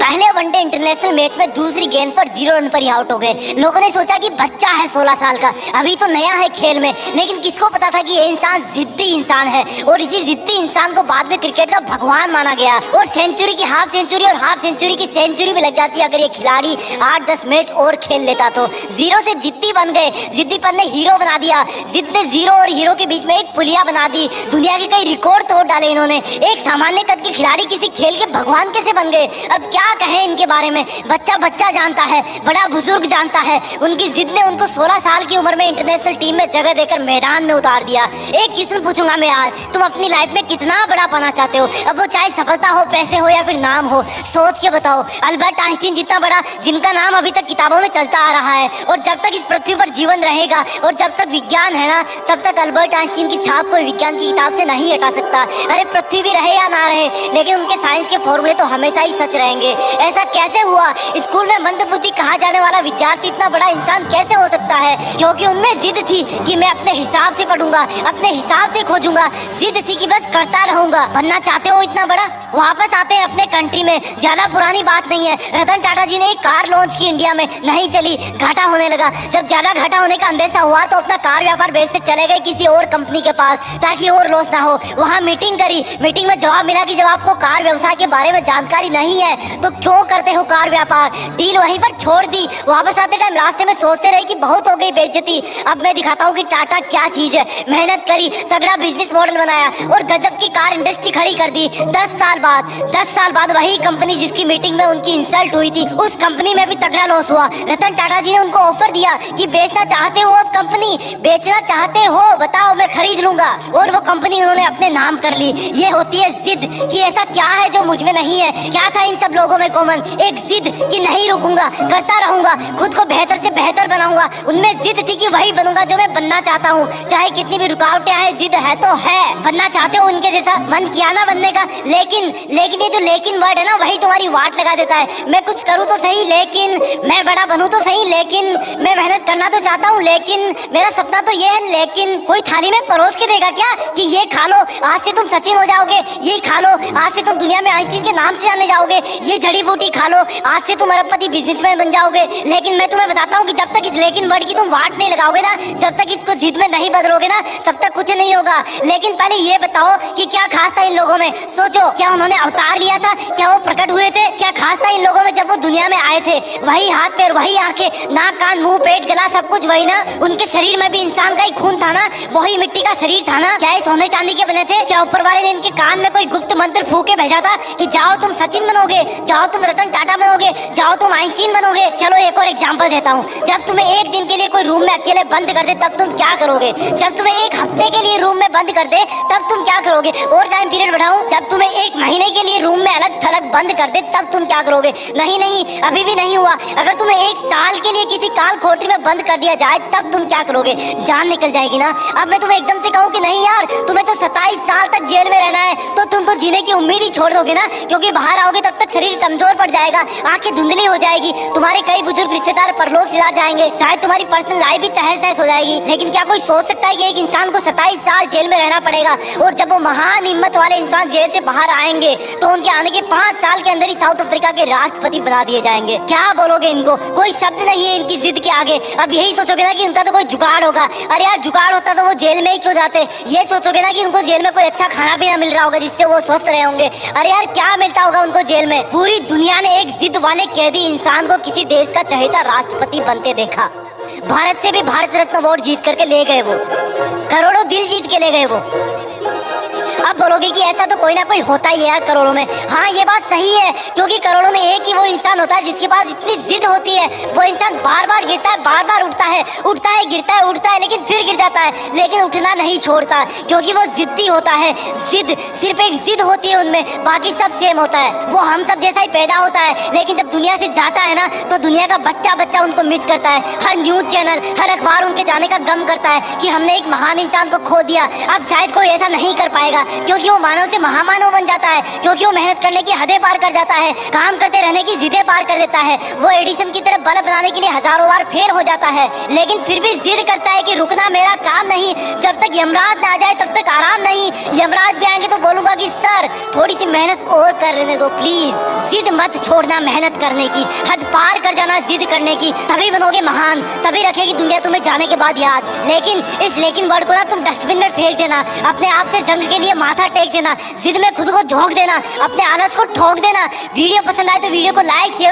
पहले one day international match में दूसरी गेंद पर 0 रन पर ही आउट हो गए। लोगों ने सोचा कि बच्चा है 16 साल का, अभी तो नया है खेल में, लेकिन किसको पता था कि ये इंसान जिद्दी इंसान है और इसी जिद्दी इंसान को बाद में क्रिकेट का भगवान माना गया। और सेंचुरी की हाफ सेंचुरी और हाफ सेंचुरी की सेंचुरी भी लग जाती अगर ये खिलाड़ी 8-10 मैच और खेल लेता तो। जीरो से जिद्दी बन गए, जिद्दीपन ने हीरो बना दिया, जिद ने जीरो और हीरो के बीच में एक पुलिया बना दी। दुनिया के कई रिकॉर्ड तोड़ डाले इन्होंने। एक सामान्य कद के खिलाड़ी किसी खेल के भगवान कैसे बन गए? अब क्या कहें इनके बारे में। बच्चा बच्चा जानता है, बड़ा बुजुर्ग जानता है। उनकी जिद ने उनको 16 साल की उम्र में इंटरनेशनल टीम में जगह देकर मैदान में उतार दिया। एक क्वेश्चन पूछूंगा मैं आज, तुम अपनी लाइफ में कितना बड़ा पाना चाहते हो? अब वो चाहे सफलता हो, पैसे हो या फिर नाम हो, सोच के बताओ। अल्बर्ट आइंस्टीन जितना बड़ा, जिनका नाम अभी तक किताबों में चलता आ रहा है, और जब तक इस पृथ्वी पर जीवन रहेगा और जब तक विज्ञान है ना, तब तक अल्बर्ट आइंस्टीन की छाप कोई विज्ञान की किताब से नहीं हटा सकता। अरे पृथ्वी भी रहे या ना रहे, लेकिन उनके साइंस के फॉर्मूले तो हमेशा ही सच रहेंगे। ऐसा कैसे हुआ? स्कूल में मंदबुद्धि कहा जाने वाला विद्यार्थी इतना बड़ा इंसान कैसे हो सकता है? क्योंकि उनमें जिद थी कि मैं अपने हिसाब से पढ़ूंगा, अपने हिसाब से खोजूंगा। जिद थी कि बस करता रहूंगा। बनना चाहते हो इतना बड़ा? वापस आते हैं अपने कंट्री में। ज्यादा पुरानी बात नहीं है, रतन टाटा जी ने एक कार लॉन्च की इंडिया में, नहीं चली, घाटा होने लगा। जब ज्यादा घाटा होने का अंदेशा हुआ तो अपना कार व्यापार बेचते चले गए किसी और कंपनी के पास ताकि और लॉस ना हो। वहाँ मीटिंग करी, मीटिंग में जवाब मिला कि जब आपको कार व्यवसाय के बारे में जानकारी नहीं है तो क्यों करते हो कार व्यापार? डील वहीं पर छोड़ दी। वापस आते टाइम रास्ते में सोचते रहे कि बहुत हो गई बेइज्जती, अब मैं दिखाता हूँ कि टाटा क्या चीज है। मेहनत करी, तगड़ा बिजनेस मॉडल बनाया और गजब की कार इंडस्ट्री खड़ी कर दी। 10 साल बाद वही कंपनी जिसकी मीटिंग में उनकी इंसल्ट हुई थी, उस कंपनी में भी तगड़ा लॉस हुआ। रतन टाटा जी ने उनको ऑफर दिया कि बेचना चाहते हो, अब कंपनी बेचना चाहते हो, बताओ मैं खरीद लूंगा। और वो कंपनी उन्होंने अपने नाम कर ली। ये होती है जिद कि ऐसा क्या है जो मुझ में नहीं है। क्या था इन सब लोगों में कॉमन? एक जिद कि नहीं रुकूंगा, करता रहूंगा, खुद को बेहतर से बेहतर बनाऊंगा। उनमें जिद थी कि वही बनूंगा जो मैं बनना चाहता हूँ, चाहे कितनी भी रुकावटें आए। जिद है तो है। बनना चाहते हो उनके जैसा? मन किया ना बनने का, लेकिन ये जो लेकिन वर्ड है ना, वही तुम्हारी वाट लगा देता है। मैं कुछ करूँ तो सही, लेकिन मैं बड़ा बनूं तो सही, लेकिन मैं मेहनत करना तो चाहता हूँ, लेकिन मेरा सपना तो ये है, लेकिन कोई थाली में परोस के देगा क्या कि ये खा लो, आज से तुम सचिन हो जाओगे, ये खा लो, आज से तुम दुनिया में आइंस्टीन के नाम से जाने जाओगे, ये जड़ी बूटी खा लो, आज से तुम अरबपति बिजनेसमैन बन जाओगे। लेकिन मैं तुम्हें बताता हूँ कि जब तक इस लेकिन वर्ड की तुम वाट नहीं लगाओगे ना, जब तक इसको जिद में नहीं बदलोगे ना, तब तक कुछ नहीं होगा। लेकिन पहले ये बताओ कि क्या खास था इन लोगों में? सोचो, क्या उन्होंने अवतार लिया था? क्या वो प्रकट हुए थे? क्या खास था इन लोगों में जब वो दुनिया में आए थे? वही हाथ पैर, वही आंखें, नाक कान मुंह पेट गला सब कुछ वही ना। उनके शरीर में भी इंसान का ही खून था ना, वही मिट्टी का शरीर था ना। क्या ये सोने चांदी के बने थे? क्या ऊपर वाले ने इनके कान में कोई गुप्त मंत्र फूके भेजा था कि जाओ तुम सचिन बनोगे, जाओ तुम रतन टाटा बनोगे, जाओ तुम आइंस्टीन बनोगे? चलो एक और एग्जांपल देता हूँ। जब तुम्हें एक दिन के लिए कोई रूम में अकेले बंद कर दे तब तुम क्या करोगे? जब तुम्हें एक हफ्ते के लिए रूम में बंद कर दे तब तुम क्या करोगे? और टाइम पीरियड बढ़ाऊं, जब तुम्हें एक महीने के लिए रूम में अलग थलग बंद कर दे तब तुम क्या करोगे? नहीं, अभी भी नहीं हुआ। अगर तुम्हें 1 साल के लिए किसी काल कोठरी में बंद कर दिया जाए तब तुम क्या करोगे? जान निकल जाएगी ना। अब मैं तुम्हें एकदम से कहूँ कि नहीं यार, तुम्हें तो 27 साल तक जेल में रहना है, तो तुम तो जीने की उम्मीद ही छोड़ दोगे ना, क्योंकि बाहर आओगे तब तक शरीर कमजोर पड़ जाएगा, आंखें धुंधली हो जाएगी, तुम्हारे कई बुजुर्ग रिश्तेदार परलोक सिधार जाएंगे, शायद तुम्हारी पर्सनल लाइफ भी तहस नहस हो जाएगी। लेकिन क्या कोई सोच सकता है कि एक इंसान को 27 साल जेल में रहना पड़ेगा? और जब वो महान हिम्मत वाले इंसान जेल से बाहर आएंगे तो उनके आने के 5 साल के अंदर ही साउथ अफ्रीका के राष्ट्रपति बना दिए जाएंगे। क्या बोलोगे इनको? कोई शब्द नहीं है इनकी जिद के आगे। अब यही सोचोगे ना कि उनका तो कोई जुगाड़ होगा। अरे यार, जुगाड़ होता तो वो जेल में ही क्यों जाते? ये सोचोगे ना कि उनको जेल में कोई अच्छा खाना पीना मिल रहा होगा जिससे वो स्वस्थ रहे होंगे। अरे यार, क्या मिलता होगा उनको जेल में? पूरी दुनिया ने एक जिद वाले कैदी इंसान को किसी देश का चहेता राष्ट्रपति बनते देखा। भारत से भी भारत रत्न अवार्ड जीत करके ले गए वो, करोड़ों दिल जीत के ले गए वो। अब बोलोगे कि ऐसा तो कोई ना कोई होता ही है यार करोड़ों में। हाँ, ये बात सही है, क्योंकि करोड़ों में एक ही वो इंसान होता है जिसके पास इतनी जिद होती है। वो इंसान बार बार गिरता है, बार बार उठता है, गिरता है, उठता है, लेकिन फिर गिर जाता है, लेकिन उठना नहीं छोड़ता, क्योंकि वो जिद्दी होता है। जिद, सिर्फ एक जिद होती है उनमें, बाकी सब सेम होता है। वो हम सब जैसा ही पैदा होता है, लेकिन जब दुनिया से जाता है ना तो दुनिया का बच्चा बच्चा उनको मिस करता है। हर न्यूज चैनल, हर अखबार उनके जाने का गम करता है कि हमने एक महान इंसान को खो दिया, अब शायद कोई ऐसा नहीं कर पाएगा। क्योंकि वो मानव से महामानव बन जाता है, क्योंकि वो मेहनत करने की हदें पार कर जाता है, काम करते रहने की जिदें पार कर देता है। वो एडिसन की तरह बल्ब बनाने के लिए हजारों बार फेल हो जाता है, लेकिन फिर भी जिद करता है कि रुकना मेरा काम नहीं, जब तक यमराज ना आ जाए तब तक आराम नहीं। यमराज भी आएंगे तो बोलूंगा कि सर थोड़ी सी मेहनत और कर लेने दो प्लीज। जिद मत छोड़ना मेहनत करने की, हद पार कर जाना जिद करने की, तभी बनोगे महान, तभी रखेगी दुनिया तुम्हें जाने के बाद याद। लेकिन इस लेकिन वर्ड को ना तुम डस्टबिन में फेंक देना, अपने आप से जंग के लिए माथा टेक देना, जिद में खुद को झोंक देना, अपने आलस को ठोक देना। वीडियो पसंद आए तो वीडियो को लाइक शेयर